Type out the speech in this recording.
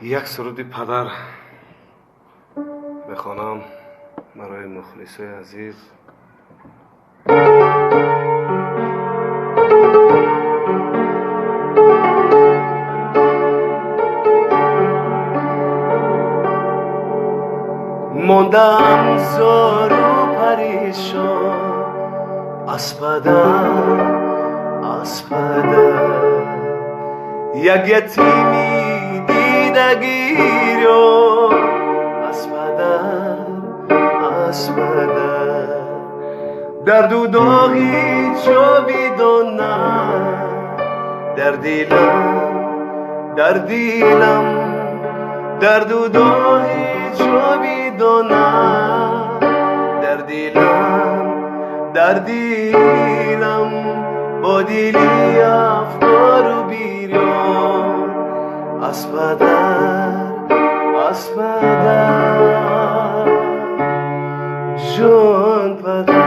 یک سرودی پدر بخوانم برای مخلصای عزیز. ماندم زار و پریشان از پدر یک یتیمی دیدگیر از پدر درد و داغی جاویدان در دیلم درد و داغی جاویدان در دیلم با دیلی افکار و بیریان از پدر جان پدر.